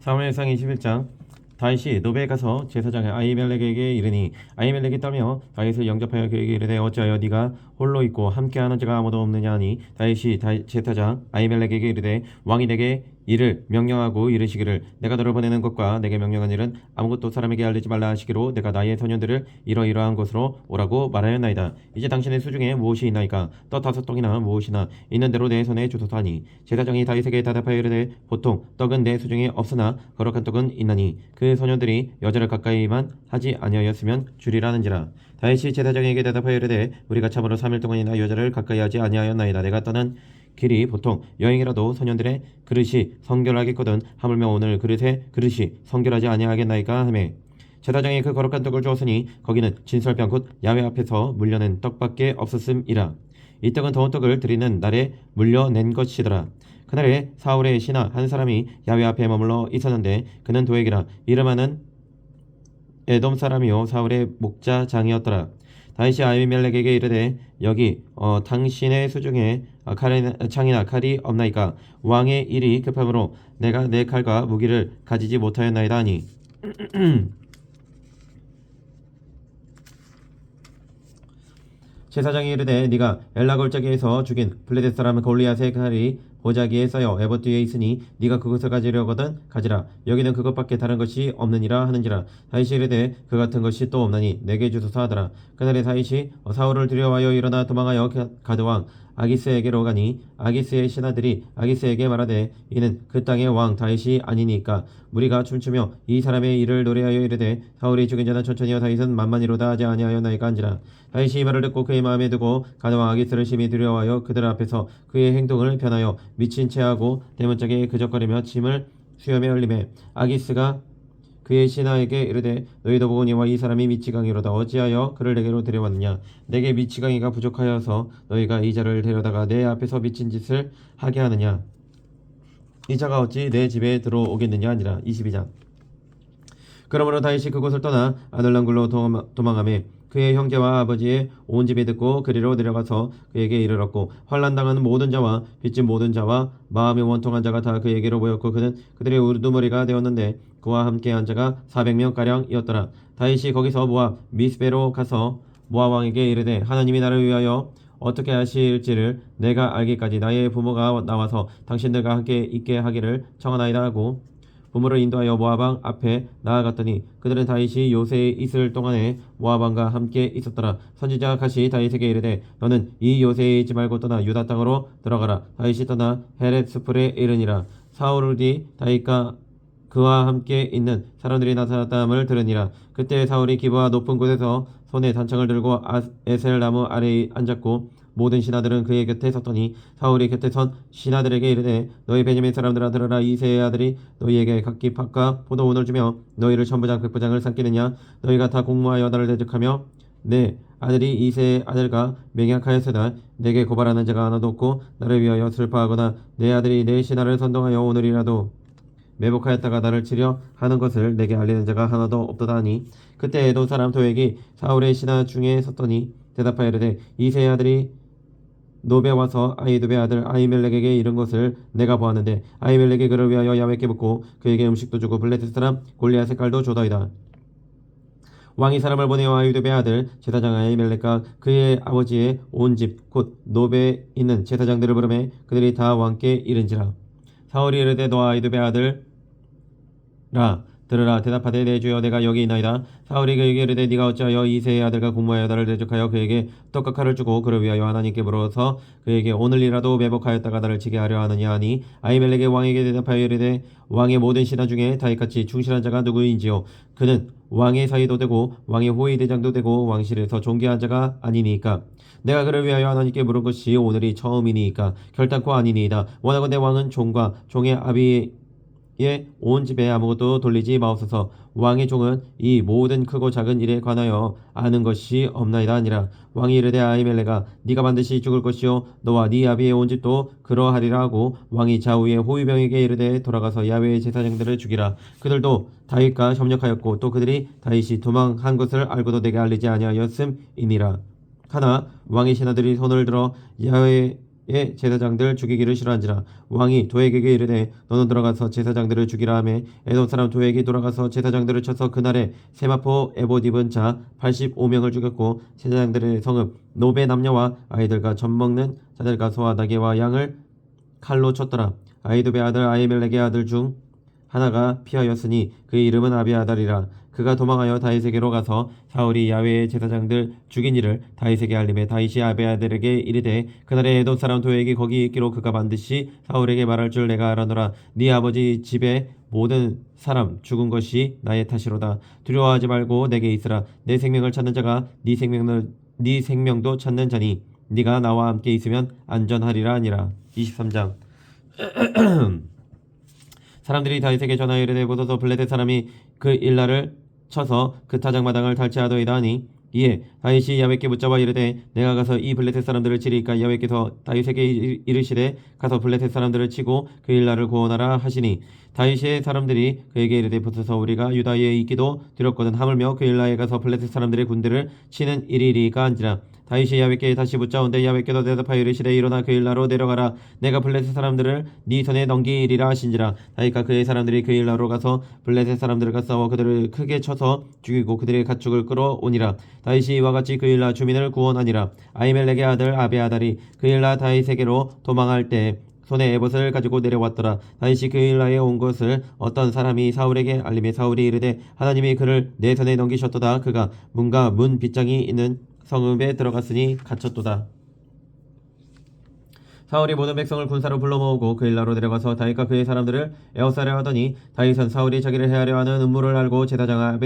사무엘상 21장. 다윗이 노베에 가서 제사장의 아히멜렉에게 이르니 아히멜렉이 떨며 다윗을 영접하여 그에게 이르되 어찌하여 네가 홀로 있고 함께하는 자가 아무도 없느냐 하니 다윗이 제사장 아히멜렉에게 이르되 왕이 내게 이를 명령하고 이르시기를 내가 너를 보내는 것과 내게 명령한 일은 아무것도 사람에게 알리지 말라 하시기로 내가 나의 소년들을 이러이러한 곳으로 오라고 말하였나이다. 이제 당신의 수중에 무엇이 있나이까? 떡 5덩이나 무엇이나 있는 대로 내 손에 주소서 하니 제사장이 다윗에게 대답하여 이르되 보통 떡은 내 수중에 없으나 거룩한 떡은 있나니 그 소년들이 여자를 가까이만 하지 아니하였으면 주리라는지라. 다윗이 제사장에게 대답하여 이르되 우리가 참으로 3일 동안이나 여자를 가까이 하지 아니하였나이다. 내가 떠난 길이 보통 여행이라도 소년들의 그릇이 성결하겠거든 하물며 오늘 그릇의 그릇이 성결하지 아니하겠나이까 하매 제사장이 그 거룩한 떡을 주었으니 거기는 진설병 곧 야훼 앞에서 물려낸 떡밖에 없었음이라. 이 떡은 더운 떡을 드리는 날에 물려낸 것이더라. 그날에 사울의 신하 한 사람이 야훼 앞에 머물러 있었는데 그는 도액이라 이름하는 에돔 사람이요 사울의 목자장이었더라. 다윗이 아히멜렉에게 이르되 여기 당신의 수중에 창이나 칼이 없나이까? 왕의 일이 급함으로 내가 내 칼과 무기를 가지지 못하였나이다 하니 제사장이 이르되 네가 엘라 골짜기에서 죽인 블레셋 사람 골리앗의 칼이 보자기에 쌓여 에봇 뒤에 있으니 네가 그것을 가지려거든 가지라. 여기는 그것밖에 다른 것이 없느니라 하는지라. 다윗이 이르되 그 같은 것이 또 없나니 내게 주소서 하더라. 그날에 다윗이 사울을 두려워하여 일어나 도망하여 가드왕 아기스에게로 가니 아기스의 신하들이 아기스에게 말하되 이는 그 땅의 왕 다윗이 아니니까. 무리가 춤추며 이 사람의 일을 노래하여 이르되 사울이 죽인 자는 천천히요 다윗은 만만히로다 하지 아니하였나이까 한지라. 다윗이 이 말을 듣고 그의 마음에 두고 가드왕 아기스를 심히 두려워하여 그들 앞에서 그의 행동을 변하여 미친 채하고 대문짝에 그적거리며 침을 수염에 흘리매 아기스가 그의 신하에게 이르되 너희도 보거니와 이 사람이 미치광이로다. 어찌하여 그를 내게로 데려왔느냐? 내게 미치광이가 부족하여서 너희가 이 자를 데려다가 내 앞에서 미친 짓을 하게 하느냐? 이 자가 어찌 내 집에 들어오겠느냐 하니라. 22장. 그러므로 다윗이 그곳을 떠나 아들랑굴로 도망하매 그의 형제와 아버지의 온 집이 듣고 그리로 내려가서 그에게 이르렀고 환난당하는 모든 자와 빚진 모든 자와 마음이 원통한 자가 다 그에게로 모였고 그는 그들의 우두머리가 되었는데 그와 함께한 자가 400명가량이었더라. 다윗이 거기서 모압 미스베로 가서 모압 왕에게 이르되 하나님이 나를 위하여 어떻게 하실지를 내가 알기까지 나의 부모가 나와서 당신들과 함께 있게 하기를 청하나이다 하고 부모를 인도하여 모압왕 앞에 나아갔더니 그들은 다윗이 요새에 있을 동안에 모압왕과 함께 있었더라. 선지자 갓이 다윗에게 이르되 너는 이 요새에 있지 말고 떠나 유다 땅으로 들어가라. 다윗이 떠나 헤렛스풀에 이르니라. 사울이 다윗과 그와 함께 있는 사람들이 나타났다함을 들으니라. 그때 사울이 기브아 높은 곳에서 손에 단창을 들고 에셀 나무 아래에 앉았고 모든 신하들은 그의 곁에 섰더니 사울이 곁에 선 신하들에게 이르되 너희 베냐민 사람들아 들어라. 이새의 아들이 너희에게 각기 팥과 포도원을 주며 너희를 천부장 백부장을 삼키느냐? 너희가 다 공모하여 나를 대적하며 내 아들이 이새의 아들과 맹약하였으나 내게 고발하는 자가 하나도 없고 나를 위하여 슬퍼하거나 내 아들이 내 신하를 선동하여 오늘이라도 매복하였다가 나를 치려 하는 것을 내게 알리는 자가 하나도 없도다 하니 그때 에돔 사람 도액이 사울의 신하 중에 섰더니 대답하여 이르되 이새의 아들이 노베 와서 아히두베 아들 아히멜렉에게 이른 것을 내가 보았는데 아히멜렉이 그를 위하여 야훼께 묻고 그에게 음식도 주고 블레셋 사람 골리앗의 칼도 조다이다. 왕이 사람을 보내어 아히두베 아들 제사장 아히멜렉과 그의 아버지의 온 집 곧 노베에 있는 제사장들을 부르매 그들이 다 왕께 이른지라. 사울이 이르되 너 아히두베 아들라 들으라. 대답하되 내 주여 내가 여기 있나이다. 사울이 그에게 이르되 네가 어찌하여 이새의 아들과 공모하여 나를 대적하여 그에게 떡과 칼을 주고 그를 위하여 하나님께 물어서 그에게 오늘이라도 매복하였다가 나를 치게 하려 하느냐 하니 아히멜렉의 왕에게 대답하여 이르되 왕의 모든 신하 중에 다윗같이 충실한 자가 누구인지요? 그는 왕의 사이도 되고 왕의 호위 대장도 되고 왕실에서 존귀한 자가 아니니까. 내가 그를 위하여 하나님께 물은 것이 오늘이 처음이니까 결단코 아니니이다. 원하건대 왕은 종과 종의 아비의 온 집에 아무것도 돌리지 마옵소서. 왕의 종은 이 모든 크고 작은 일에 관하여 아는 것이 없나이다 하니라. 왕이 이르되 아히멜렉아 네가 반드시 죽을 것이요 너와 네 아비의 온 집도 그러하리라 하고 왕이 좌우의 호위병에게 이르되 돌아가서 야훼의 제사장들을 죽이라. 그들도 다윗과 협력하였고 또 그들이 다윗이 도망한 것을 알고도 내게 알리지 아니하였음이니라. 하나 왕의 신하들이 손을 들어 야훼 제사장들 죽이기를 싫어한지라. 왕이 도액에게 이르되 너는 들어가서 제사장들을 죽이라 하매 에돔 사람 도액이 돌아가서 제사장들을 쳐서 그날에 세마포 에봇 입은 자 85명을 죽였고 제사장들의 성읍 노베 남녀와 아이들과 젖 먹는 자들과 소와 나귀와 양을 칼로 쳤더라. 아이두베 아들 아히멜렉의 아들 중 하나가 피하였으니 그의 이름은 아비아달이라. 그가 도망하여 다윗에게로 가서 사울이 야훼의 제사장들 죽인 일을 다윗에게 알림해 다윗이 아비아달에게 이르되 그날에 에돔 사람 도액이 거기 있기로 그가 반드시 사울에게 말할 줄 내가 알아노라. 네 아버지 집에 모든 사람 죽은 것이 나의 탓이로다. 두려워하지 말고 내게 있으라. 내 생명을 찾는 자가 네 생명도 찾는 자니 네가 나와 함께 있으면 안전하리라 하니라. 23장. 사람들이 다윗에게 전하여 이르되 보소서 블레셋 사람이 그 일날을 쳐서 그 타작마당을 탈취하더이다 하니 이에 다윗이 야훼께 붙잡아 이르되 내가 가서 이 블레셋 사람들을 치리까 야훼께서 다윗에게 이르시되 가서 블레셋 사람들을 치고 그 일날을 구원하라 하시니 다윗의 사람들이 그에게 이르되 보소서 우리가 유다에 있기도 두렵거든 하물며 그 일날에 가서 블레셋 사람들의 군대를 치는 일이리까 한지라. 다윗이 야훼께 다시 붙자온데 야훼께서 대답하여 이르시되 일어나 그 일나로 내려가라. 내가 블레셋 사람들을 네 손에 넘기리라 하신지라. 다윗과 그의 사람들이 그 일나로 가서 블레셋 사람들과 싸워 그들을 크게 쳐서 죽이고 그들의 가축을 끌어오니라. 다윗이 이와 같이 그 일나 주민을 구원하니라. 아히멜렉의 아들 아비아달이 그 일나 다윗에게로 도망할 때 손에 에봇을 가지고 내려왔더라. 다윗이 그 일나에 온 것을 어떤 사람이 사울에게 알림해 사울이 이르되 하나님이 그를 내 손에 넘기셨도다. 그가 문과 문 빗장이 있는 성읍에 들어갔으니 갇혔도다. 사울이 모든 백성을 군사로 불러 모으고 그 일나로 내려가서 다윗과 그의 사람들을 에워싸려 하더니 다윗은 사울이 자기를 해하려 하는 음모를 알고 제사장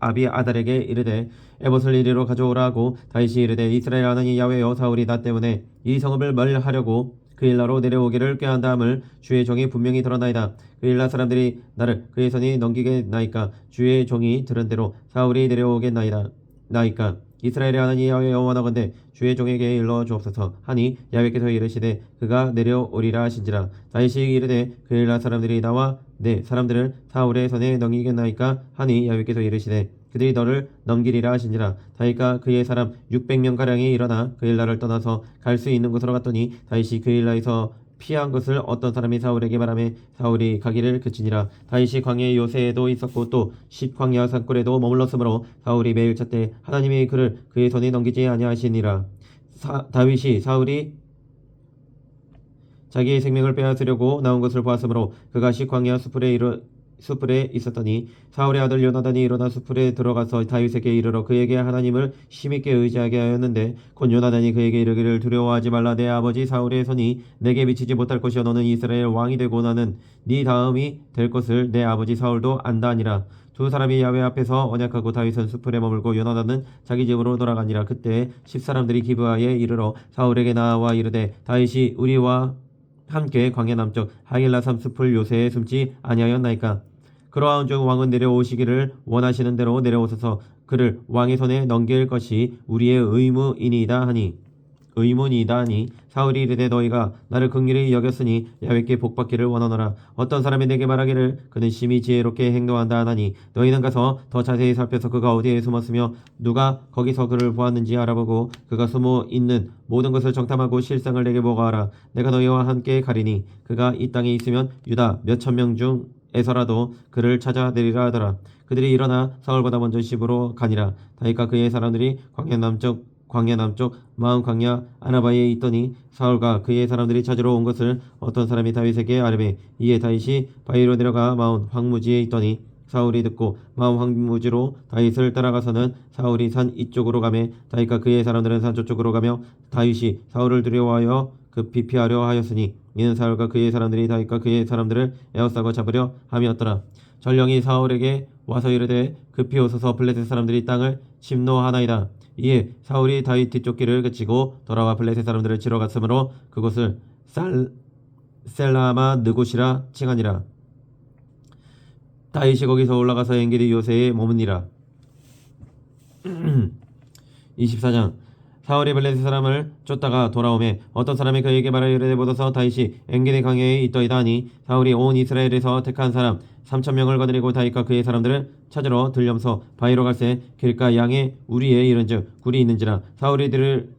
아비아달에게 이르되 에봇을 이리로 가져오라 하고 다윗이 이르되 이스라엘 하나님 야훼여 사울이 나 때문에 이 성읍을 멸하려고 그 일나로 내려오기를 꾀한다 함을 주의 종이 분명히 드러나이다. 그 일나 사람들이 나를 그의 손이 넘기겠나이까. 주의 종이 들은 대로 사울이 내려오겠나이다. 나이까 이스라엘의 하나님 야훼여 원하건대 주의 종에게 일러 주옵소서 하니 야훼께서 이르시되 그가 내려오리라 하신지라. 다윗이 이르되 그 일나 사람들이 나와 내 사람들을 사울의 손에 넘기겠나이까 하니 야훼께서 이르시되 그들이 너를 넘기리라 하신지라. 다윗과 그의 사람 600명가량이 일어나 그 일나를 떠나서 갈 수 있는 곳으로 갔더니 다윗이 그 일나에서 피한 것을 어떤 사람이 사울에게 말하매 사울이 가기를 그치니라. 다윗이 광야의 요새에도 있었고 또 십광야 산골에도 머물렀으므로 사울이 매일 찾되 하나님이 그를 그의 손에 넘기지 아니하시니라. 다윗이 사울이 자기의 생명을 빼앗으려고 나온 것을 보았으므로 그가 십광야 숯불에 있었더니 사울의 아들 요나단이 일어나 숯불에 들어가서 다윗에게 이르러 그에게 하나님을 힘있게 의지하게 하였는데 곧 요나단이 그에게 이르기를 두려워하지 말라. 내 아버지 사울의 손이 내게 미치지 못할 것이요 너는 이스라엘 왕이 되고 나는 네 다음이 될 것을 내 아버지 사울도 안다 하니라. 두 사람이 야훼 앞에서 언약하고 다윗은 숲에 머물고 요나단은 자기 집으로 돌아가니라. 그때 10사람들이 기브아에 이르러 사울에게 나와 이르되 다윗이 우리와 함께 광야 남쪽 하길라 삼숲을 요새에 숨지 아니하였나이까. 그러한즉 왕은 내려오시기를 원하시는 대로 내려오소서. 그를 왕의 손에 넘길 것이 우리의 의무이니이다 하니 사울이 이르되 너희가 나를 긍휼히 여겼으니 야훼께 복받기를 원하노라. 어떤 사람이 내게 말하기를 그는 심히 지혜롭게 행동한다 하나니 너희는 가서 더 자세히 살펴서 그가 어디에 숨었으며 누가 거기서 그를 보았는지 알아보고 그가 숨어 있는 모든 것을 정탐하고 실상을 내게 보고하라. 내가 너희와 함께 가리니 그가 이 땅에 있으면 유다 몇천 명 중에서라도 그를 찾아내리라 하더라. 그들이 일어나 사울보다 먼저 집으로 가니라. 다윗과 그의 사람들이 광야 남쪽 마음 광야 아나바에 있더니 사울과 그의 사람들이 찾으러 온 것을 어떤 사람이 다윗에게 아뢰매 이에 다윗이 바위로 내려가 마온 황무지에 있더니 사울이 듣고 마온 황무지로 다윗을 따라가서는 사울이 산 이쪽으로 가매 다윗과 그의 사람들은 산 저쪽으로 가며 다윗이 사울을 두려워하여 급히 피하려 하였으니 이는 사울과 그의 사람들이 다윗과 그의 사람들을 에워싸고 잡으려 함이었더라. 전령이 사울에게 와서 이르되 급히 오소서 블레셋 사람들이 땅을 침노하나이다. 이에 사울이 다윗 뒤쫓기를 그치고 돌아와 블레셋 사람들을 치러 갔으므로 그곳을 셀라마 느곳이라 칭하니라. 다윗이 거기서 올라가서 엔게디 요새에 머무니라. 24장. 사울이 블레셋 사람을 쫓다가 돌아오매 어떤 사람이 그에게 말하여 이르되 보소서 다윗이 엔게디 강야에 있더이다 하니 사울이 온 이스라엘에서 택한 사람 3,000명을 거느리고 다윗과 그의 사람들을 찾으러 들려서 바위로 갈새 길가 양의 우리에 이른즉 굴이 있는지라. 사울이 들을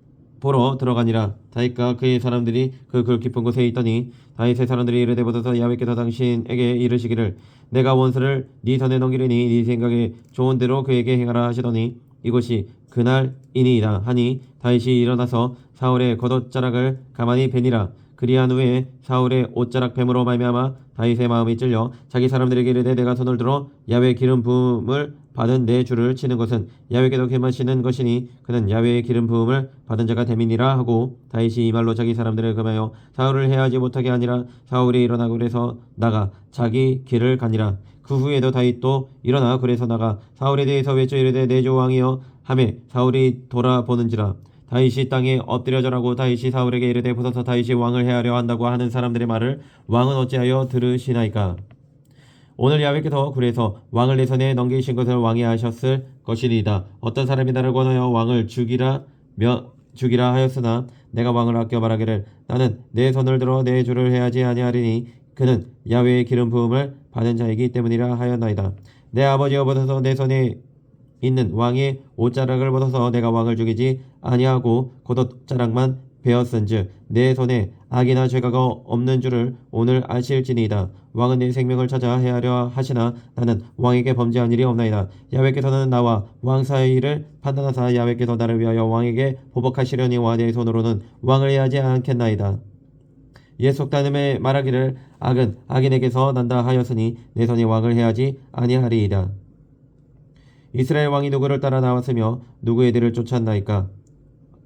보러 들어가니라. 다윗과 그의 사람들이 그 깊은 곳에 있더니 다윗의 사람들이 이르되 보소서 야훼께서 당신에게 이르시기를 내가 원수를 네 손에 넘기리니 네 생각에 좋은 대로 그에게 행하라 하시더니 이곳이 그날이니이다 하니 다윗이 일어나서 사울의 겉옷자락을 가만히 베니라. 그리한 후에 사울의 옷자락 뱀으로 말미암아 다윗의 마음이 찔려 자기 사람들에게 이르되 내가 손을 들어 야훼 기름 부음을 받은 내 주를 치는 것은 야훼께도 겸하시는 것이니 그는 야훼의 기름 부음을 받은 자가 됨이니라 하고 다윗이 이 말로 자기 사람들을 금하여 사울을 해하지 못하게 하니라. 사울이 일어나 그래서 나가 자기 길을 가니라. 그 후에도 다윗도 일어나 그래서 나가 사울에 대해서 외쳐 이르되 내 주 왕이여 하매 사울이 돌아보는지라. 다윗이 땅에 엎드려 절하고 다윗이 사울에게 이르되 보소서 다윗이 왕을 해하려 한다고 하는 사람들의 말을 왕은 어찌하여 들으시나이까. 오늘 야훼께서 그래서 왕을 내 손에 넘기신 것을 왕이 하셨을 것이니이다. 어떤 사람이 나를 권하여 왕을 죽이라 하였으나 내가 왕을 아껴 말하기를 나는 내 손을 들어 내 주를 해하지 아니하리니 그는 야훼의 기름 부음을 받은 자이기 때문이라 하였나이다. 내 아버지여 보소서 내 손에 있는 왕의 옷자락을 벗어서 내가 왕을 죽이지 아니하고 겉옷자락만 베었은즉 내 손에 악이나 죄가 없는 줄을 오늘 아실지니이다. 왕은 내 생명을 찾아 해하려 하시나 나는 왕에게 범죄한 일이 없나이다. 야훼께서는 나와 왕 사이를 판단하사 야훼께서 나를 위하여 왕에게 보복하시려니와 내 손으로는 왕을 해하지 않겠나이다. 옛 속담에 말하기를 악은 악인에게서 난다 하였으니 내 손이 왕을 해하지 아니하리이다. 이스라엘 왕이 누구를 따라 나왔으며 누구의 뒤를 쫓았나이까.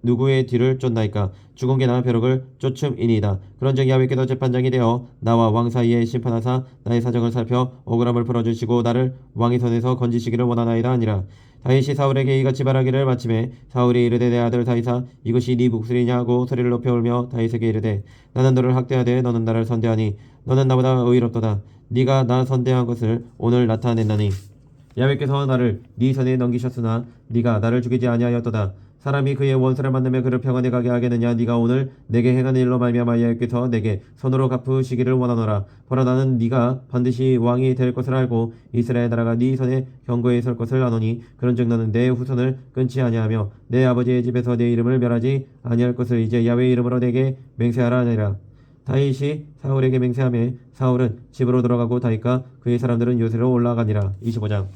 누구의 뒤를 쫓나이까. 죽은 개나 벼룩을 쫓음이니이다. 그런즉 야훼께서 재판장이 되어 나와 왕 사이에 심판하사 나의 사정을 살펴 억울함을 풀어주시고 나를 왕의 손에서 건지시기를 원하나이다 하니라. 다윗이 사울에게 이같이 말하기를 마침에 사울이 이르되 내 아들 다윗아 이것이 네 목소리냐 하고 소리를 높여 울며 다윗에게 이르되 나는 너를 학대하되 너는 나를 선대하니 너는 나보다 의롭도다. 네가 나 선대한 것을 오늘 나타냈나니 야훼께서 나를 네 손에 넘기셨으나 네가 나를 죽이지 아니하였도다. 사람이 그의 원수를 만나며 그를 평안히 가게 하겠느냐. 네가 오늘 내게 행하는 일로 말미암아 야훼께서 내게 손으로 갚으시기를 원하노라. 보라 나는 네가 반드시 왕이 될 것을 알고 이스라엘 나라가 네 손에 견고히 설 것을 아노니 그런즉 너는 내 후손을 끊지 아니하며 내 아버지의 집에서 내 이름을 멸하지 아니할 것을 이제 야훼의 이름으로 내게 맹세하라 하니라. 다윗이 사울에게 맹세하며 사울은 집으로 돌아가고 다윗과 그의 사람들은 요새로 올라가니라. 25장.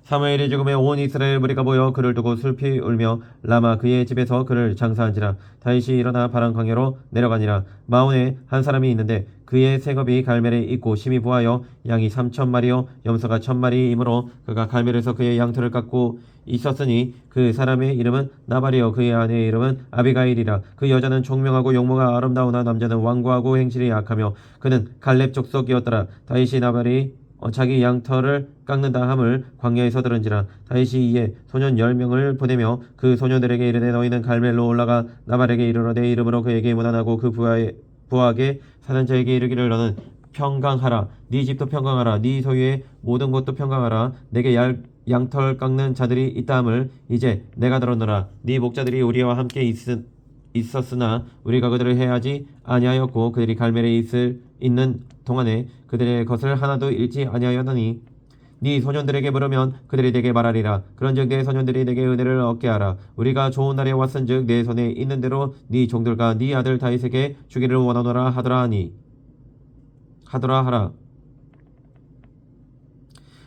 사무엘이 죽음에 온 이스라엘 무리가 모여 그를 두고 슬피 울며 라마 그의 집에서 그를 장사한지라. 다윗이 일어나 바람 광야로 내려가니라. 마온에 한 사람이 있는데 그의 생업이 갈멜에 있고 심히 부하여 양이 3,000마리요 염소가 1,000마리이므로 그가 갈멜에서 그의 양털을 깎고 있었으니 그 사람의 이름은 나발이요 그의 아내의 이름은 아비가일이라. 그 여자는 총명하고 용모가 아름다우나 남자는 완고하고 행실이 약하며 그는 갈렙 족속이었더라. 다윗이 나발이 자기 양털을 깎는다 함을 광야에서 들은지라. 다윗이 이에 소년 10명을 보내며 그 소녀들에게 이르되 너희는 갈멜로 올라가 나발에게 이르러 내 이름으로 그에게 문안하고 그 부하게 사는 자에게 이르기를 너는 평강하라. 네 집도 평강하라. 네 소유의 모든 것도 평강하라. 내게 양털 깎는 자들이 있다 함을 이제 내가 들었노라. 네 목자들이 우리와 함께 있었으나 우리가 그들을 해하지 아니하였고 그들이 갈멜에 있는 동안에 그들의 것을 하나도 잃지 아니하였나니 네 소년들에게 물으면 그들이 내게 말하리라. 그런즉 내 소년들이 내게 은혜를 얻게 하라. 우리가 좋은 날에 왔은즉 내 손에 있는 대로 네 종들과 네 아들 다윗에게 주기를 원하노라 하더라 하라.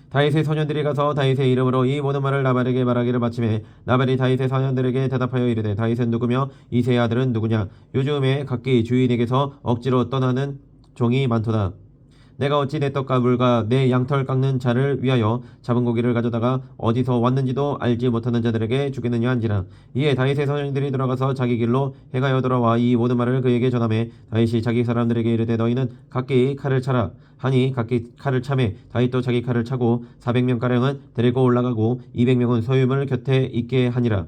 다윗의 소년들이 가서 다윗의 이름으로 이 모든 말을 나발에게 말하기를 마침에 나발이 다윗의 소년들에게 대답하여 이르되 다윗은 누구며 이새의 아들은 누구냐. 요즘에 각기 주인에게서 억지로 떠나는 종이 많도다. 내가 어찌 내 떡과 물과 내 양털 깎는 자를 위하여 잡은 고기를 가져다가 어디서 왔는지도 알지 못하는 자들에게 주겠느냐 한지라. 이에 다윗의 소년들이 돌아가서 자기 길로 행하여 돌아와 이 모든 말을 그에게 전하매 다윗이 자기 사람들에게 이르되 너희는 각기 칼을 차라 하니 각기 칼을 차매 다윗도 자기 칼을 차고 400명가량은 데리고 올라가고 200명은 소유물 곁에 있게 하니라.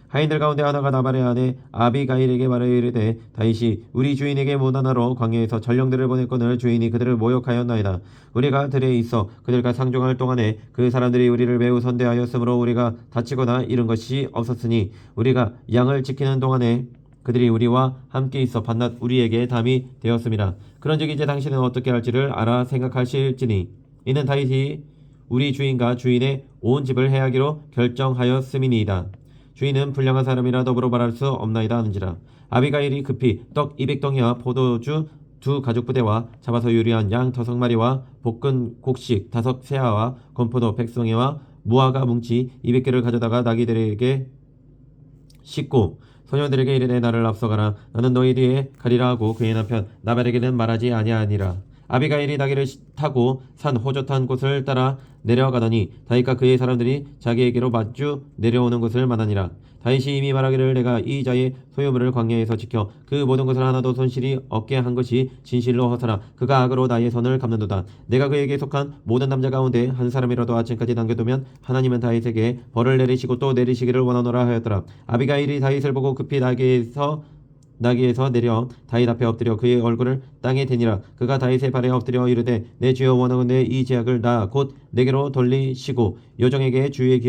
하인들 가운데 하나가 나발의 아내 아비가일에게 말하여 이르되 다윗이 우리 주인에게 문안하러 광야에서 전령들을 보냈거늘 주인이 그들을 모욕하였나이다. 우리가 들에 있어 그들과 상종할 동안에 그 사람들이 우리를 매우 선대하였으므로 우리가 다치거나 잃은 것이 없었으니 우리가 양을 지키는 동안에 그들이 우리와 함께 있어 밤낮 우리에게 담이 되었음이라. 그런즉 이제 당신은 어떻게 할지를 알아 생각하실지니 이는 다윗이 우리 주인과 주인의 온 집을 해하기로 결정하였음이니이다. 주인은 불량한 사람이라 더불어 말할 수 없나이다 하는지라. 아비가일이 급히 떡 200덩이와 포도주 2가죽부대와 잡아서 요리한 양 5마리와 볶은 곡식 5세아와 건포도 100송이와 무화과 뭉치 200개를 가져다가 나귀들에게 씻고 소년들에게 이르되 나를 앞서가라. 나는 너희 뒤에 가리라 하고 그의 남편 나발에게는 말하지 아니하니라. 아비가일이 나귀를 타고 산 호젓한 곳을 따라 내려가더니 다윗과 그의 사람들이 자기에게로 마주 내려오는 것을 만나니라. 다윗이 이미 말하기를 내가 이 자의 소유물을 광야에서 지켜 그 모든 것을 하나도 손실이 없게 한 것이 진실로 허사라. 그가 악으로 나의 선을 갚는도다. 내가 그에게 속한 모든 남자 가운데 한 사람이라도 아침까지 남겨두면 하나님은 다윗에게 벌을 내리시고 또 내리시기를 원하노라 하였더라. 아비가일이 다윗을 보고 급히 나귀에서 내려 다윗 앞에 엎드려 그의 얼굴을 땅에 대니라. 그가 다윗의 발에 엎드려 이르되 내 주여 원하건대 이 제약을 나 곧 내게로 돌리시고 여종에게 주의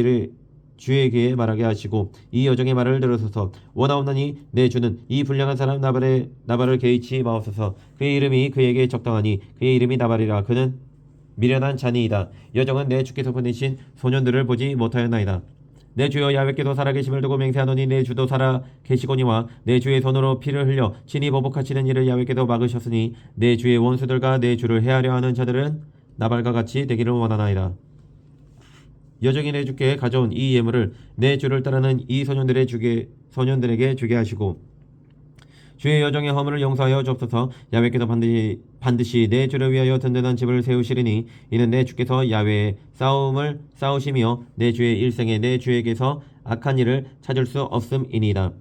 귀에 말하게 하시고 이 여종의 말을 들으소서. 원하옵나니 내 주는 이 불량한 사람 나발을 개의치 마옵소서. 그의 이름이 그에게 적당하니 그의 이름이 나발이라. 그는 미련한 자니이다. 여종은 내 주께서 보내신 소년들을 보지 못하였나이다. 내 주여 야훼께서 살아계심을 두고 맹세하노니 내 주도 살아계시거니와 내 주의 손으로 피를 흘려 친히 보복하시는 일을 야훼께서 막으셨으니 내 주의 원수들과 내 주를 해하려 하는 자들은 나발과 같이 되기를 원하나이다. 여종이 내 주께 가져온 이 예물을 내 주를 따르는 이 소년들에게 주게 하시고 주의 여종의 허물을 용서하여 주옵소서. 야훼께서 반드시 내 주를 위하여 든든한 집을 세우시리니 이는 내 주께서 야훼의 싸움을 싸우시며 내 주의 일생에 내 주에게서 악한 일을 찾을 수 없음이니이다.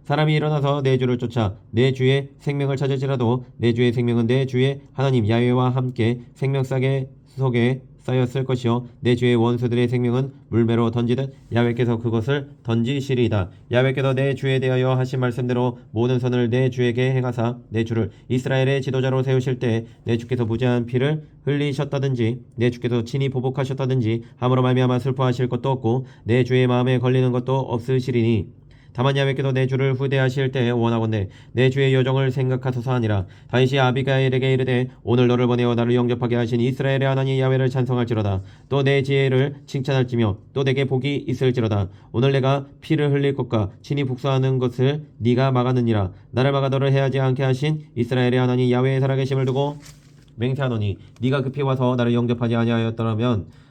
사람이 일어나서 내 주를 쫓아 내 주의 생명을 찾을지라도 내 주의 생명은 내 주의 하나님 야훼와 함께 생명싸개 속에 쌓였을 것이요 내 주의 원수들의 생명은 물매로 던지듯 야훼께서 그것을 던지시리이다. 야훼께서 내 주에 대하여 하신 말씀대로 모든 선을 내 주에게 행하사 내 주를 이스라엘의 지도자로 세우실 때 내 주께서 무죄한 피를 흘리셨다든지 내 주께서 친히 보복하셨다든지 함으로 말미암아 슬퍼하실 것도 없고 내 주의 마음에 걸리는 것도 없으시리니 다만 야훼께서 내 주를 후대하실 때에 원하건대 내 주의 여종을 생각하소서 하니라. 다윗이 아비가일에게 이르되 오늘 너를 보내어 나를 영접하게 하신 이스라엘의 하나님 야훼를 찬송할지로다. 또 내 지혜를 칭찬할지며 또 내게 복이 있을지로다. 오늘 내가 피를 흘릴 것과 친히 복수하는 것을 네가 막았느니라. 나를 막아 너를 해하지 않게 하신 이스라엘의 하나님 야훼의 살아계심을 두고 맹세하노니 네가 급히 와서 나를 영접하지 아니하였더라면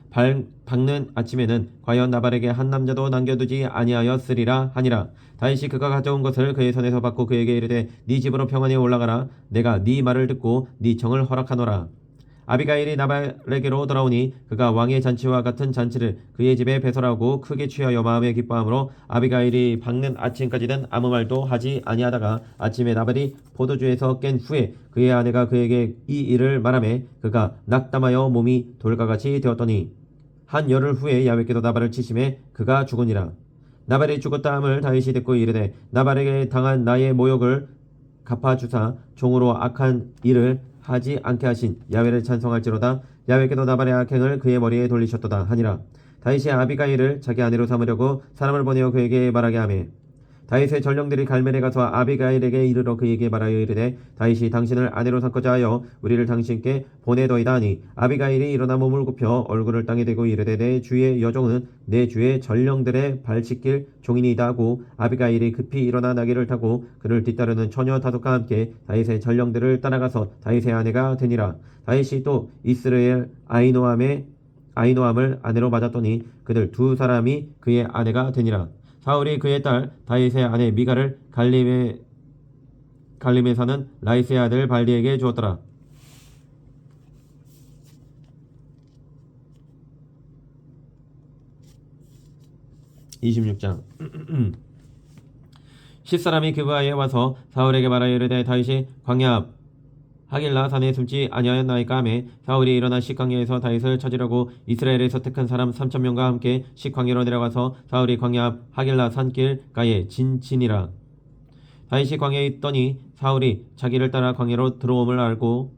밝는 아침에는 과연 나발에게 한 남자도 남겨두지 아니하였으리라 하니라. 다윗이 그가 가져온 것을 그의 손에서 받고 그에게 이르되 네 집으로 평안히 올라가라. 내가 네 말을 듣고 네 청을 허락하노라. 아비가일이 나발에게로 돌아오니 그가 왕의 잔치와 같은 잔치를 그의 집에 배설하고 크게 취하여 마음에 기뻐하므로 아비가일이 밝는 아침까지는 아무 말도 하지 아니하다가 아침에 나발이 포도주에서 깬 후에 그의 아내가 그에게 이 일을 말하매 그가 낙담하여 몸이 돌과같이 되었더니 한 열흘 후에 야훼께서 나발을 치심에 그가 죽으니라. 나발이 죽었다 함을 다윗이 듣고 이르되 나발에게 당한 나의 모욕을 갚아주사 종으로 악한 일을 하지 않게 하신 야훼를 찬송할지로다. 야훼께서 나발의 악행을 그의 머리에 돌리셨도다 하니라. 다윗이 아비가일을 자기 아내로 삼으려고 사람을 보내어 그에게 말하게 하매 다윗의 전령들이 갈멜에 가서 아비가일에게 이르러 그에게 말하여 이르되 다윗이 당신을 아내로 삼고자 하여 우리를 당신께 보내더이다 하니 아비가일이 일어나 몸을 굽혀 얼굴을 땅에 대고 이르되 내 주의 여종은 내 주의 전령들의 발 씻길 종이니이다 하고 아비가일이 급히 일어나 나귀를 타고 그를 뒤따르는 처녀 5과 함께 다윗의 전령들을 따라가서 다윗의 아내가 되니라. 다윗이 또 이스라엘 아히노함을 아내로 맞았더니 그들 2사람이 그의 아내가 되니라. 사울이 그의 딸 다윗의 아내 미갈을 갈림에 사는 라이스의 아들 발디에게 주었더라. 26장 십사람이 그바에 와서 사울에게 말하여 이르되 다윗이 광야 앞 하길라 산에 숨지 아니하였나이까 하매 사울이 일어나 식광야에서 다윗을 찾으려고 이스라엘에서 택한 사람 3,000명과 함께 식광야로 내려가서 사울이 광야 앞 하길라 산길가에 진치니라. 다윗이 광야에 있더니 사울이 자기를 따라 광야로 들어옴을 알고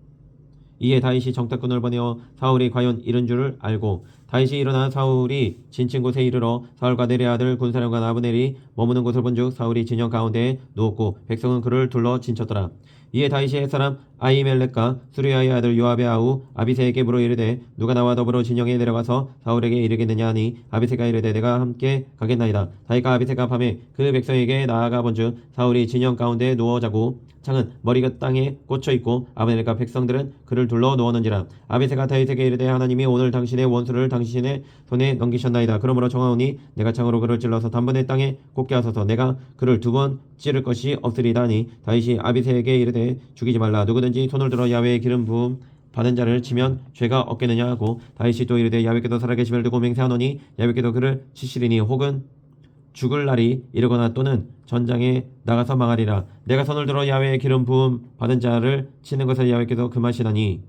이에 다윗이 정탐꾼을 보내어 사울이 과연 이른 줄을 알고 다윗이 일어나 사울이 진친 곳에 이르러 사울과 내레 아들 군사령관 아브넬이 머무는 곳을 본즉 사울이 진영 가운데에 누웠고 백성은 그를 둘러 진쳤더라. 이에 다윗이 햇사람 아히멜렉과 수르야의 아들 요압의 아우 아비새에게 물어 이르되 누가 나와 더불어 진영에 내려가서 사울에게 이르겠느냐 하니 아비새가 이르되 내가 함께 가겠나이다. 다윗과 아비새가 밤에 그 백성에게 나아가 본즉 사울이 진영 가운데 누워 자고 창은 머리가 땅에 꽂혀 있고 아브넬과 백성들은 그를 둘러 누웠는지라. 아비새가 다윗에게 이르되 하나님이 오늘 당신의 원수를 당신의 손에 넘기셨나이다. 그러므로 청하오니 내가 창으로 그를 찔러서 단번에 땅에 꽂게 하소서. 내가 그를 2번 찌를 것이 없으리다 하니 다윗이 아비새에게 이르되 죽이지 말라. 누구든지 손을 들어 야외의 기름 부음 받은 자를 치면 죄가 없겠느냐 하고 다윗이 또 이르되 야외께서 살아계심을 두고 맹세하노니 야외께서 그를 치시리니 혹은 죽을 날이 이르거나 또는 전장에 나가서 망하리라. 내가 손을 들어 야외의 기름 부음 받은 자를 치는 것을 야외께서 금하시나니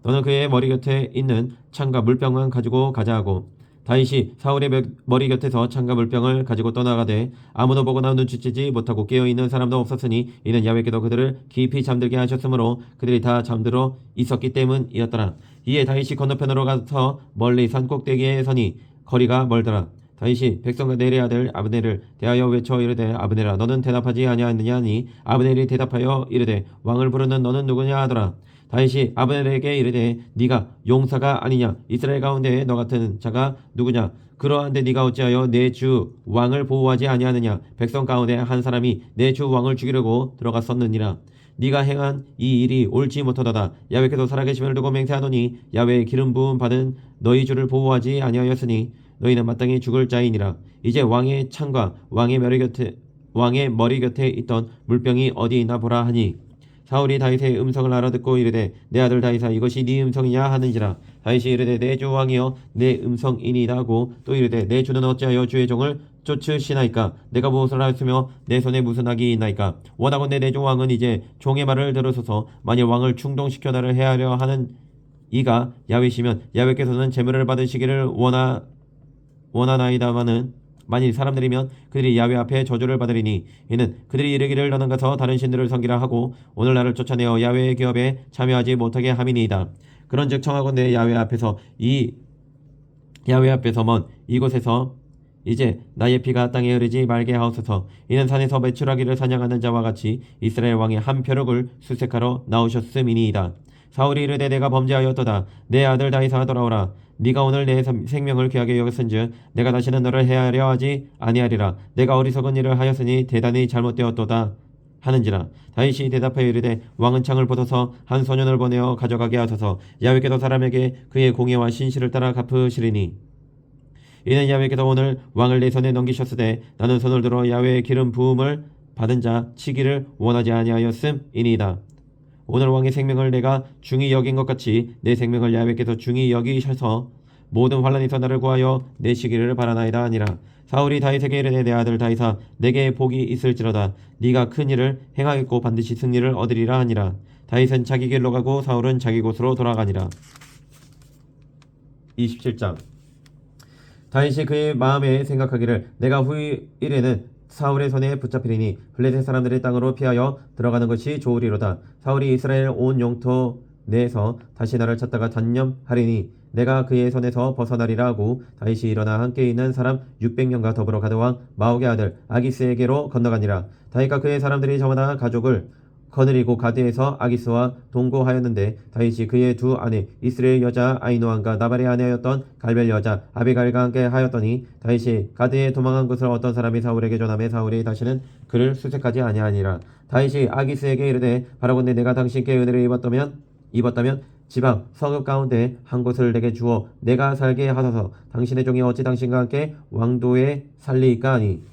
너는 그의 머리 곁에 있는 창과 물병만 가지고 가자 하고 다윗이 사울의 머리 곁에서 창과 물병을 가지고 떠나가되 아무도 보거나 눈치채지 못하고 깨어있는 사람도 없었으니 이는 야외께서 그들을 깊이 잠들게 하셨으므로 그들이 다 잠들어 있었기 때문이었더라. 이에 다윗이 건너편으로 가서 멀리 산 꼭대기에 서니 거리가 멀더라. 다윗이 백성과 내레 아들 아브넬을 대하여 외쳐 이르되 아브넬아 너는 대답하지 아니하느냐 하니 아브넬이 대답하여 이르되 왕을 부르는 너는 누구냐 하더라. 다윗이 아브넬에게 이르되 네가 용사가 아니냐 이스라엘 가운데 너 같은 자가 누구냐 그러한데 네가 어찌하여 내 주 왕을 보호하지 아니하느냐 백성 가운데 한 사람이 내 주 왕을 죽이려고 들어갔었느니라. 네가 행한 이 일이 옳지 못하도다. 야외께서 살아계심을 두고 맹세하노니 야외의 기름 부음 받은 너희 주를 보호하지 아니하였으니 너희는 마땅히 죽을 자이니라. 이제 왕의 창과 왕의 머리 곁에 있던 물병이 어디 있나 보라 하니 사울이 다윗의 음성을 알아듣고 이르되 내 아들 다윗아 이것이 네 음성이냐 하는지라. 다윗이 이르되 내 주 왕이여 내 음성이니이다 하고 또 이르되 내 주는 어찌하여 주의 종을 쫓으시나이까 내가 무엇을 하였으며 내 손에 무슨 악이 있나이까. 원하건대 내 주 왕은 이제 종의 말을 들으소서. 만일 왕을 충동시켜 나를 해하려 하는 이가 야외시면 야외께서는 제물을 받으시기를 원하나이다마는 만일 사람들이면 그들이 야외 앞에 저주를 받으리니 이는 그들이 이르기를 너는 가서 다른 신들을 섬기라 하고 오늘 나를 쫓아내어 야외의 기업에 참여하지 못하게 함이니이다. 그런즉 청하건대 야외 앞에서 먼 이곳에서 이제 나의 피가 땅에 흐르지 말게 하옵소서. 이는 산에서 메추라기를 사냥하는 자와 같이 이스라엘 왕의 한 표력을 수색하러 나오셨음이니이다. 사울이 이르되 내가 범죄하였도다. 내 아들 다윗아 돌아오라. 네가 오늘 내 생명을 귀하게 여겼은즉 내가 다시는 너를 해하려 하지 아니하리라. 내가 어리석은 일을 하였으니 대단히 잘못되었도다 하는지라. 다윗이 대답하여 이르되 왕은 창을 벗어서 한 소년을 보내어 가져가게 하소서. 야외께서 사람에게 그의 공의와 신실을 따라 갚으시리니 이는 야외께서 오늘 왕을 내 손에 넘기셨으되 나는 손을 들어 야외의 기름 부음을 받은 자 치기를 원하지 아니하였음이니이다. 오늘 왕의 생명을 내가 중히 여긴 것 같이 내 생명을 야외께서 중히 여기셔서 모든 환난에서 나를 구하여 내시기를 바라나이다 하니라. 사울이 다윗에게 이르되 내 아들 다윗아 내게 복이 있을지로다. 네가 큰 일을 행하겠고 반드시 승리를 얻으리라 하니라. 다윗은 자기 길로 가고 사울은 자기 곳으로 돌아가니라. 27장. 다윗이 그의 마음에 생각하기를 내가 후일에는 사울의 손에 붙잡히리니 블레셋 사람들의 땅으로 피하여 들어가는 것이 좋으리로다. 사울이 이스라엘 온 영토 내에서 다시 나를 찾다가 단념하리니 내가 그의 손에서 벗어나리라 하고 다윗이 일어나 함께 있는 사람 600명과 더불어 가드 왕 마옥의 아들 아기스에게로 건너가니라. 다윗과 그의 사람들이 저마다 가족을 거느리고 가드에서 아기스와 동거하였는데 다윗이 그의 두 아내 이스라엘 여자 아히노함과 나발의 아내였던 갈벨 여자 아비갈과 함께 하였더니 다윗이 가드에 도망한 것을 어떤 사람이 사울에게 전하매 사울이 다시는 그를 수색하지 아니하니라. 다윗이 아기스에게 이르되 바라건대 내가 당신께 은혜를 입었다면 지방 서급 가운데 한 곳을 내게 주어 내가 살게 하소서. 당신의 종이 어찌 당신과 함께 왕도에 살리이까 하니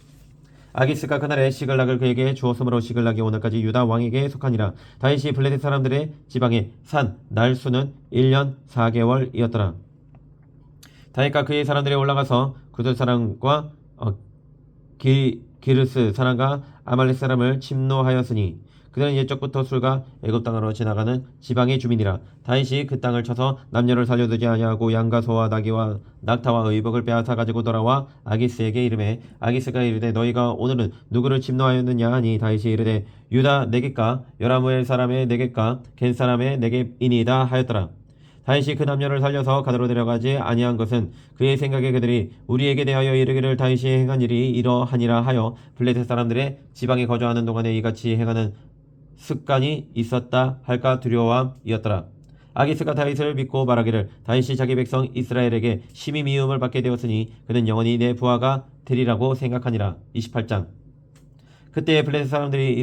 아기스가 그날에 시글락을 그에게 주었으므로 시글락이 오늘까지 유다 왕에게 속하니라. 다윗이 블레셋 사람들의 지방에 산 날수는 1년 4개월이었더라. 다윗과 그의 사람들이 올라가서 구들 사람과 기르스 사람과 아말렉 사람을 침노하였으니 그들은 옛적부터 술과 애굽 땅으로 지나가는 지방의 주민이라. 다윗이 그 땅을 쳐서 남녀를 살려두지 아니하고 양과 소와 나귀와 낙타와 의복을 빼앗아 가지고 돌아와 아기스에게 이르매 아기스가 이르되 너희가 오늘은 누구를 침노하였느냐 하니 다윗이 이르되 유다 네겝과 여라무엘 사람의 네겝과 겐 사람의 네겝이니이다 하였더라. 다윗이 그 남녀를 살려서 가드로 데려가지 아니한 것은 그의 생각에 그들이 우리에게 대하여 이르기를 다윗이 행한 일이 이러하니라 하여 블레셋 사람들의 지방에 거주하는 동안에 이같이 행하는 습관이 있었다 할까 두려워함이었더라. 아기스가 다윗을 믿고 말하기를 다윗이 자기 백성 이스라엘에게 심히 미움을 받게 되었으니 그는 영원히 내 부하가 되리라고 생각하니라. 28장. 그때 블레셋 사람들이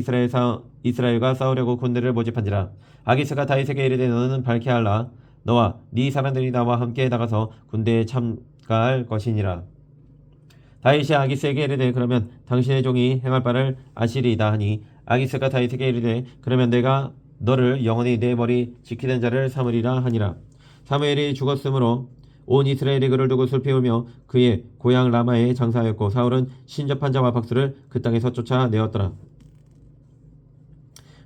이스라엘과 싸우려고 군대를 모집한지라. 아기스가 다윗에게 이르되 너는 밝게 하라. 너와 네 사람들이 나와 함께 나가서 군대에 참가할 것이니라. 다윗이 아기스에게 이르되 그러면 당신의 종이 행할 바를 아시리이다 하니 아기스가 다윗에게 이르되 그러면 내가 너를 영원히 내 머리 지키는 자를 삼으리라 하니라. 사무엘이 죽었으므로 온 이스라엘이 그를 두고 슬피우며 그의 고향 라마에 장사하였고 사울은 신접한 자와 박수를 그 땅에서 쫓아내었더라.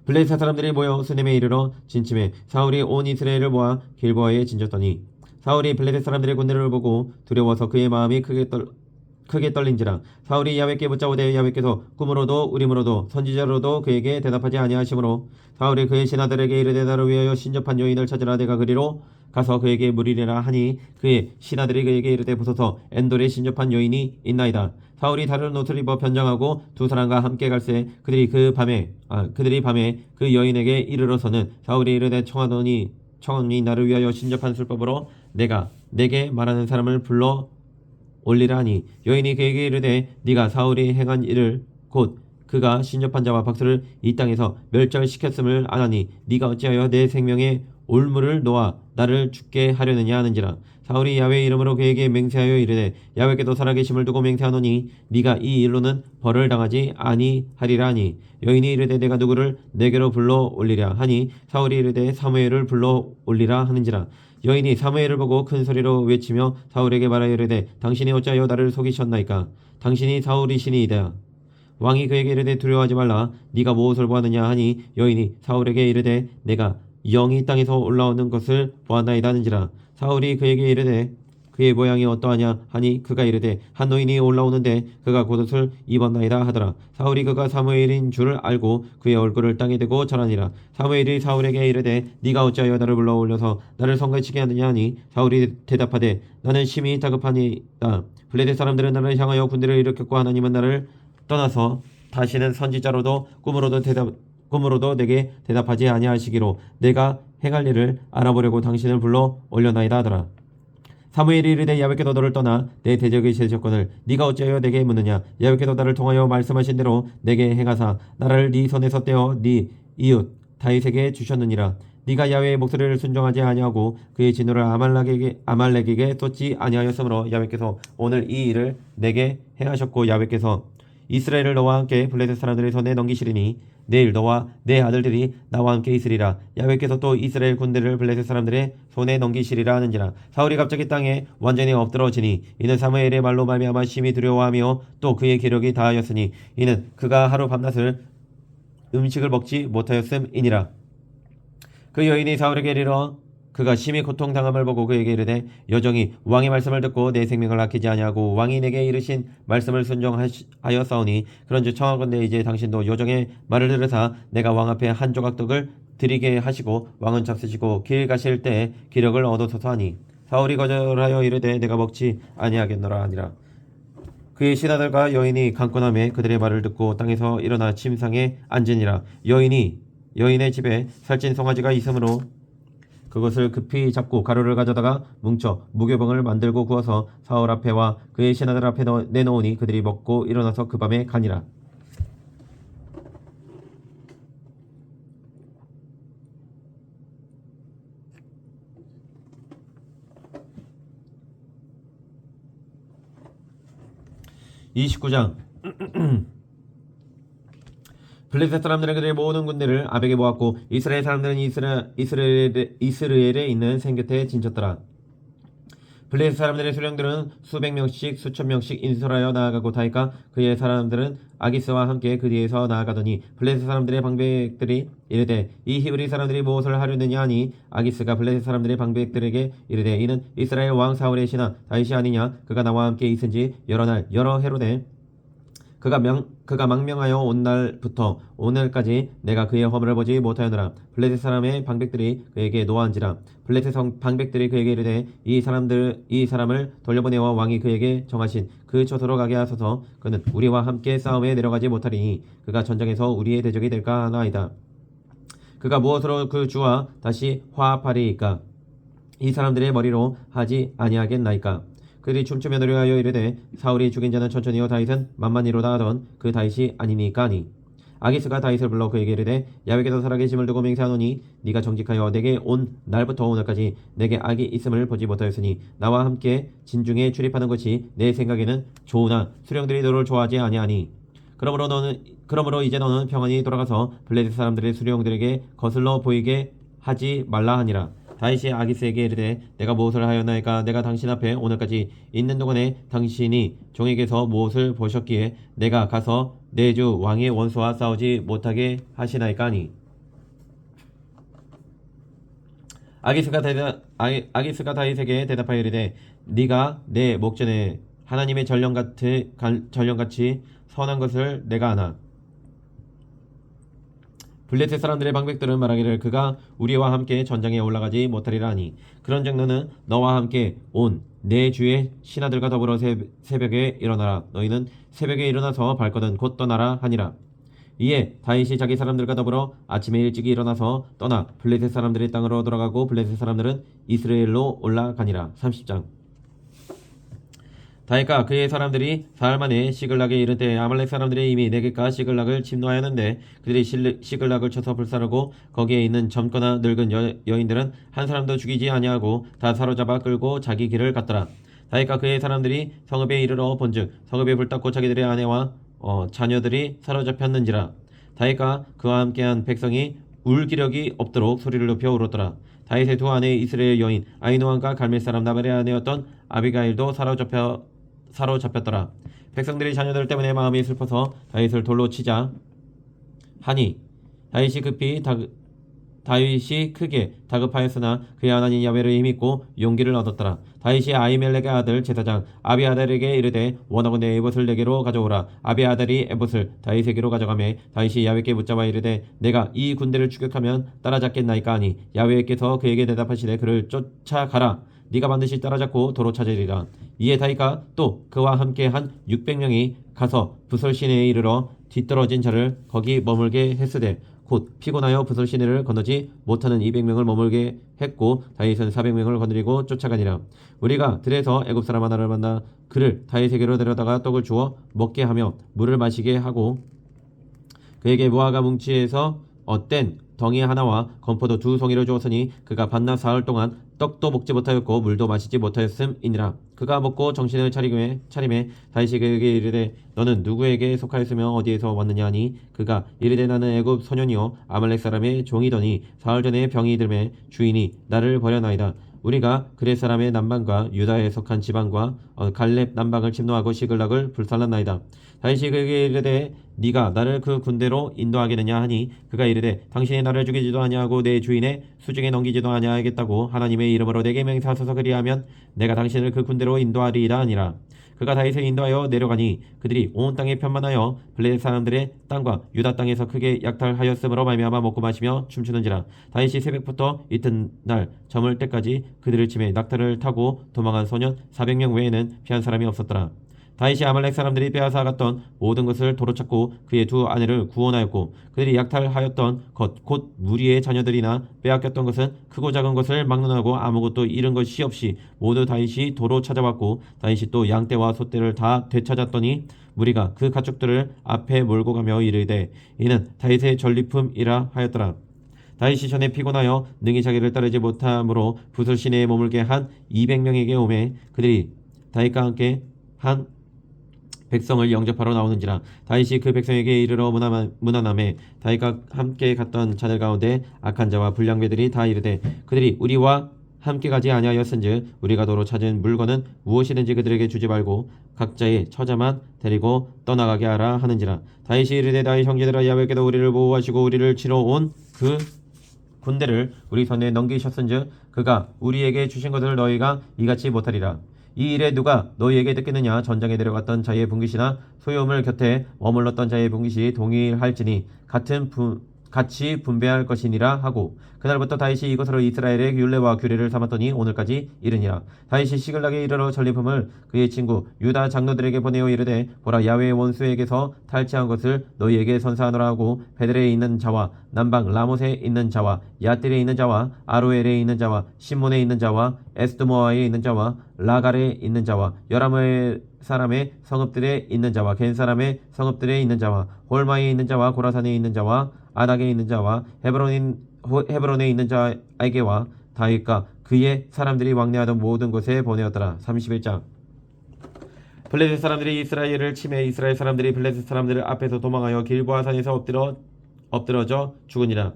블레셋 사람들이 모여 수넴에 이르러 진침해 사울이 온 이스라엘을 모아 길보아에 진졌더니 사울이 블레셋 사람들의 군대를 보고 두려워서 그의 마음이 크게 떨린지라. 사울이 야훼께 묻자오되 야훼께서 꿈으로도 우림으로도 선지자로도 그에게 대답하지 아니하시므로 사울이 그의 신하들에게 이르되 나를 위하여 신접한 여인을 찾으라. 내가 그리로 가서 그에게 물으리라 하니 그의 신하들이 그에게 이르되 보소서 엔돌에 신접한 여인이 있나이다. 사울이 다른 옷을 입어 변장하고 두 사람과 함께 갈새 그들이 밤에 그 여인에게 이르러서는 사울이 이르되 청하노니 나를 위하여 신접한 술법으로 내게 말하는 사람을 불러 올리라 하니 여인이 그에게 이르되 네가 사울이 행한 일을 곧 그가 신접한 자와 박수를 이 땅에서 멸절시켰음을 아나니 네가 어찌하여 내 생명의 올무를 놓아 나를 죽게 하려느냐 하는지라. 사울이 야훼의 이름으로 그에게 맹세하여 이르되 야훼께도 살아계심을 두고 맹세하노니 네가 이 일로는 벌을 당하지 아니하리라 하니 여인이 이르되 내가 누구를 내게로 불러 올리랴 하니 사울이 이르되 사무엘을 불러 올리라 하는지라. 여인이 사무엘을 보고 큰 소리로 외치며 사울에게 말하여 이르되 당신이 어찌하여 나를 속이셨나이까. 당신이 사울이시니이다. 왕이 그에게 이르되 두려워하지 말라. 네가 무엇을 보았느냐 하니 여인이 사울에게 이르되 내가 영이 땅에서 올라오는 것을 보았나이다 하는지라. 사울이 그에게 이르되 그의 모양이 어떠하냐 하니 그가 이르되 한 노인이 올라오는데 그가 겉옷을 입었나이다 하더라. 사울이 그가 사무엘인 줄 알고 그의 얼굴을 땅에 대고 절하니라. 사무엘이 사울에게 이르되 네가 어찌하여 나를 불러 올려서 나를 성가시게 하느냐 하니 사울이 대답하되 나는 심히 다급하니이다. 블레셋 사람들은 나를 향하여 군대를 일으켰고 하나님은 나를 떠나서 다시는 선지자로도 꿈으로도 내게 대답하지 아니하시기로 내가 행할 일을 알아보려고 당신을 불러 올려나이다 하더라. 사무엘이 이르되 야훼께도 너를 떠나 내 대적의 세력권을 네가 어찌하여 내게 묻느냐. 야훼께도 나를 통하여 말씀하신 대로 내게 행하사 나라를 네 손에서 떼어 네 이웃 다윗에게 주셨느니라. 네가 야훼의 목소리를 순종하지 아니하고 그의 진노를 아말렉에게 쏟지 아니하였으므로 야훼께서 오늘 이 일을 내게 행하셨고 야훼께서 이스라엘을 너와 함께 블레셋 사람들의 손에 넘기시리니 내일 너와 내 아들들이 나와 함께 있으리라. 야훼께서 또 이스라엘 군대를 블레셋 사람들의 손에 넘기시리라 하는지라. 사울이 갑자기 땅에 완전히 엎드러지니 이는 사무엘의 말로 말미암아 심히 두려워하며 또 그의 기력이 다하였으니 이는 그가 하루 밤낮을 음식을 먹지 못하였음이니라. 그 여인이 사울에게 이르러 그가 심히 고통당함을 보고 그에게 이르되 여정이 왕의 말씀을 듣고 내 생명을 아끼지 아니하고 왕이 내게 이르신 말씀을 순종하였사오니 그런즉 청하건대 이제 당신도 여정의 말을 들으사 내가 왕 앞에 한 조각 떡을 드리게 하시고 왕은 잡수시고 길 가실 때에 기력을 얻으소서 하니 사울이 거절하여 이르되 내가 먹지 아니하겠노라 하니라. 그의 신하들과 여인이 강권하며 그들의 말을 듣고 땅에서 일어나 침상에 앉으니라. 여인의 집에 살찐 송아지가 있으므로 그것을 급히 잡고 가루를 가져다가 뭉쳐 무교병을 만들고 구워서 사울 앞에와 그의 신하들 앞에 내놓으니 그들이 먹고 일어나서 그 밤에 가니라. (29장) 블레셋 사람들은 그들의 모든 군대를 아벡에 모았고 이스라엘 사람들은 이스라엘에 있는 샘 곁에 진쳤더라. 블레셋 사람들의 수령들은 수백 명씩 수천 명씩 인솔하여 나아가고 다윗과 그의 사람들은 아기스와 함께 그 뒤에서 나아가더니 블레셋 사람들의 방백들이 이르되 이 히브리 사람들이 무엇을 하려느냐 하니 아기스가 블레셋 사람들의 방백들에게 이르되 이는 이스라엘 왕 사울의 신하 다윗이 아니냐. 그가 나와 함께 있은지 여러 날 여러 해로 돼 그가 망명하여 온 날부터 오늘까지 내가 그의 허물을 보지 못하였노라. 블레셋 사람의 방백들이 그에게 노하한지라. 블레셋 방백들이 그에게 이르되 이 사람을 돌려보내어 왕이 그에게 정하신 그 처소로 가게 하소서. 그는 우리와 함께 싸움에 내려가지 못하리니 그가 전장에서 우리의 대적이 될까 하나이다. 그가 무엇으로 그 주와 다시 화합하리이까? 이 사람들의 머리로 하지 아니하겠나이까? 그들이 춤추며 노래하여 이르되 사울이 죽인 자는 천천히요 다윗은 만만히로다 하던 그 다윗이 아니니까 하니. 아기스가 다윗을 불러 그에게 이르되 야훼께서 살아계심을 두고 맹세하노니 네가 정직하여 내게 온 날부터 오늘까지 내게 악이 있음을 보지 못하였으니 나와 함께 진중에 출입하는 것이 내 생각에는 좋으나 수령들이 너를 좋아하지 아니하니. 그러므로 이제 너는 평안히 돌아가서 블레셋 사람들의 수령들에게 거슬러 보이게 하지 말라 하니라. 다윗이 아기스에게 이르되 내가 무엇을 하였나이까? 내가 당신 앞에 오늘까지 있는 동안에 당신이 종에게서 무엇을 보셨기에 내가 가서 내 주 왕의 원수와 싸우지 못하게 하시나이까 하니. 아기스가 다윗에게 대답하여 이르되 네가 내 목전에 하나님의 전령같이 선한 것을 내가 아나. 블레셋 사람들의 방백들은 말하기를 그가 우리와 함께 전장에 올라가지 못하리라 하니. 그런즉 너는 너와 함께 온 내 주의 신하들과 더불어 새벽에 일어나라. 너희는 새벽에 일어나서 발거든 곧 떠나라 하니라. 이에 다윗이 자기 사람들과 더불어 아침에 일찍 일어나서 떠나 블레셋 사람들의 땅으로 돌아가고 블레셋 사람들은 이스라엘로 올라가니라. 30장. 다윗과 그의 사람들이 사흘 만에 시글락에 이른 때 아말렉 사람들이 이미 네겝과 시글락을 침노하였는데 그들이 시글락을 쳐서 불사르고 거기에 있는 젊거나 늙은 여인들은 한 사람도 죽이지 아니하고 다 사로잡아 끌고 자기 길을 갔더라. 다윗과 그의 사람들이 성읍에 이르러 본즉 성읍에 불탔고 자기들의 아내와 자녀들이 사로잡혔는지라. 다윗과 그와 함께한 백성이 울 기력이 없도록 소리를 높여 울었더라. 다윗의 두 아내 이스라엘 여인 아히노함과 갈멜 사람 나발의 아내였던 아비가일도 사로잡혔더라. 백성들이 자녀들 때문에 마음이 슬퍼서 다윗을 돌로 치자 하니 다윗이 크게 다급하였으나 그의 하나님 야훼를 힘입고 용기를 얻었더라. 다윗이 아히멜렉의 아들 제사장 아비아달에게 이르되 원하건대 에봇을 내게로 가져오라. 아비아달이 에봇을 다윗에게로 가져가매 다윗이 야훼께 묻자와 이르되 내가 이 군대를 추격하면 따라잡겠나이까 하니 야훼께서 그에게 대답하시되 그를 쫓아가라. 네가 반드시 따라잡고 도로 찾으리라. 이에 다윗과 또 그와 함께 한 600명이 가서 부설 시내에 이르러 뒤떨어진 자를 거기 머물게 했으되 곧 피곤하여 부설 시내를 건너지 못하는 200명을 머물게 했고 다윗은 400명을 거느리고 쫓아가니라. 우리가 들에서 애굽 사람 하나를 만나 그를 다윗에게로 데려다가 떡을 주어 먹게 하며 물을 마시게 하고 그에게 무화과 뭉치에서 뗀 덩이 하나와 건포도 2송이를 주었으니 그가 밤낮 사흘 동안 떡도 먹지 못하였고 물도 마시지 못하였음이니라. 그가 먹고 정신을 차리매 다윗이 그에게 이르되 너는 누구에게 속하였으며 어디에서 왔느냐 하니 그가 이르되 나는 애굽 소년이요 아말렉 사람의 종이더니 사흘 전에 병이 들매 주인이 나를 버려나이다. 우리가 그렛 사람의 남방과 유다에 속한 지방과 갈렙 남방을 침노하고 시글락을 불살랐나이다. 다윗이 그에게 이르되 네가 나를 그 군대로 인도하겠느냐 하니 그가 이르되 당신이 나를 죽이지도 아니하고 내 주인의 수중에 넘기지도 아니하겠다고 하나님의 이름으로 내게 맹세하소서. 그리하면 내가 당신을 그 군대로 인도하리이다 하니라. 그가 다윗을 인도하여 내려가니 그들이 온 땅에 편만하여 블레셋 사람들의 땅과 유다 땅에서 크게 약탈하였으므로 말미암아 먹고 마시며 춤추는지라. 다윗이 새벽부터 이튿날 저물 때까지 그들을 치매 낙타를 타고 도망한 소년 400명 외에는 피한 사람이 없었더라. 다윗이 아말렉 사람들이 빼앗아 갔던 모든 것을 도로 찾고 그의 두 아내를 구원하였고 그들이 약탈하였던 것 곧 무리의 자녀들이나 빼앗겼던 것은 크고 작은 것을 막론하고 아무것도 잃은 것이 없이 모두 다윗이 도로 찾아왔고 다윗이 또 양떼와 소떼를 다 되찾았더니 무리가 그 가축들을 앞에 몰고 가며 이르되 이는 다윗의 전리품이라 하였더라. 다윗이 전에 피곤하여 능히 자기를 따르지 못함으로 부설 시내에 머물게 한 200명에게 오매 그들이 다윗과 함께 한 백성을 영접하러 나오는지라. 다윗이 그 백성에게 이르러 문안하매 다윗과 함께 갔던 자들 가운데 악한 자와 불량배들이 다 이르되 그들이 우리와 함께 가지 아니하였은즉 우리가 도로 찾은 물건은 무엇이든지 그들에게 주지 말고 각자의 처자만 데리고 떠나가게 하라 하는지라. 다윗이 이르되 다윗 형제들아 야훼께서 우리를 보호하시고 우리를 치러 온 그 군대를 우리 손에 넘기셨은즉 그가 우리에게 주신 것을 너희가 이같이 못하리라. 이 일에 누가 너희에게 듣겠느냐? 전장에 내려갔던 자의 분깃이나 소유물 곁에 머물렀던 자의 분깃이 동일할지니 같이 분배할 것이니라 하고 그날부터 다윗이 이것으로 이스라엘의 율례와 규례를 삼았더니 오늘까지 이르니라. 다윗이 시글락에 이르러 전리품을 그의 친구 유다 장로들에게 보내어 이르되 보라 야훼의 원수에게서 탈취한 것을 너희에게 선사하노라 하고 베델에 있는 자와 남방 라못에 있는 자와 야뜰에 있는 자와 아로엘에 있는 자와 시몬에 있는 자와 에스드모아에 있는 자와 라갈에 있는 자와 여라멜 사람의 성읍들에 있는 자와 겐 사람의 성읍들에 있는 자와 홀마에 있는 자와 고라산에 있는 자와 아낙에 있는 자와 헤브론에 있는 자에게와 다윗과 그의 사람들이 왕래하던 모든 곳에 보내었더라. 31장. 블레셋 사람들이 이스라엘을 치매 이스라엘 사람들이 블레셋 사람들 앞에서 도망하여 길보아 산에서 엎드러져 죽으니라.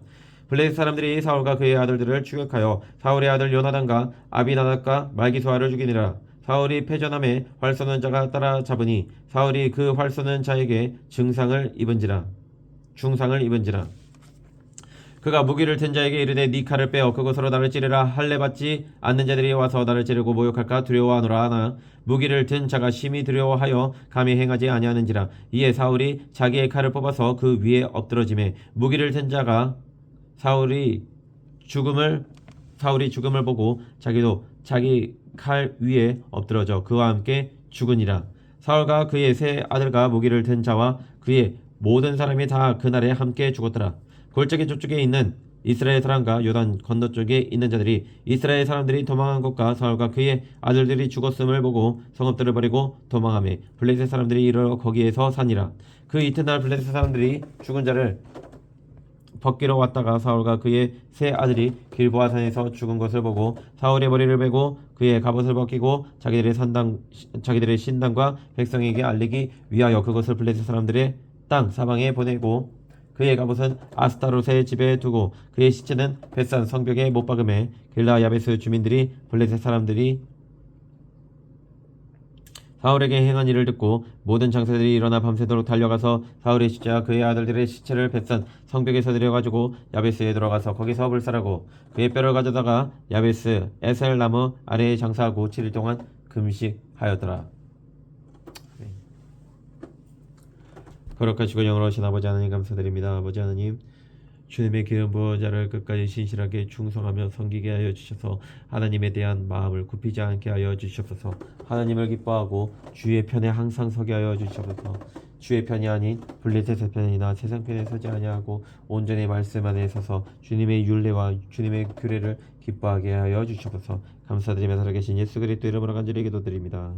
블레셋 사람들이 사울과 그의 아들들을 추격하여 사울의 아들 요나단과 아비나답과 말기수아를 죽이니라. 사울이 패전함에 활 쏘는 자가 따라잡으니 사울이 그 활 쏘는 자에게 중상을 입은지라. 그가 무기를 든 자에게 이르되 네 칼을 빼어 그것으로 나를 찌르라. 할례 받지 않는 자들이 와서 나를 찌르고 모욕할까 두려워하노라. 하나 무기를 든 자가 심히 두려워하여 감히 행하지 아니하는지라. 이에 사울이 자기의 칼을 뽑아서 그 위에 엎드러지매 무기를 든 자가 사울이 죽음을 보고 자기도 자기 칼 위에 엎드러져 그와 함께 죽으니라. 사울과 그의 세 아들과 무기를 든 자와 그의 모든 사람이 다 그날에 함께 죽었더라. 골짜기 저쪽에 있는 이스라엘 사람과 요단 건너쪽에 있는 자들이 이스라엘 사람들이 도망한 것과 사울과 그의 아들들이 죽었음을 보고 성읍들을 버리고 도망하며 블레셋 사람들이 이르러 거기에서 사니라. 그 이튿날 블레셋 사람들이 죽은 자를 벗기러 왔다가 사울과 그의 세 아들이 길보아 산에서 죽은 것을 보고 사울의 머리를 베고 그의 갑옷을 벗기고 자기들의 신당과 백성에게 알리기 위하여 그것을 블레셋 사람들의 땅 사방에 보내고 그의 갑옷은 아스타롯의 집에 두고 그의 시체는 벳산 성벽에 못 박음에 길라 야베스 주민들이 블레셋 사람들이 사울에게 행한 일을 듣고 모든 장사들이 일어나 밤새도록 달려가서 사울의 시체와 그의 아들들의 시체를 벳산 성벽에서 들여가지고 야베스에 들어가서 거기서 불살하고 그의 뼈를 가져다가 야베스 에셀 나무 아래에 장사하고 7일 동안 금식하였더라. 거룩하시고 영원하신 아버지 하나님 감사드립니다. 아버지 하나님 주님의 기름 부어 자를 끝까지 신실하게 충성하며 섬기게 하여 주셔서 하나님에 대한 마음을 굽히지 않게 하여 주시옵소서. 하나님을 기뻐하고 주의 편에 항상 서게 하여 주시옵소서. 주의 편이 아닌 블레셋의 편이나 세상 편에 서지 아니하고 온전히 말씀 안에 서서 주님의 율례와 주님의 규례를 기뻐하게 하여 주시옵소서. 감사드리며 살아계신 예수 그리스도 이름으로 간절히 기도드립니다.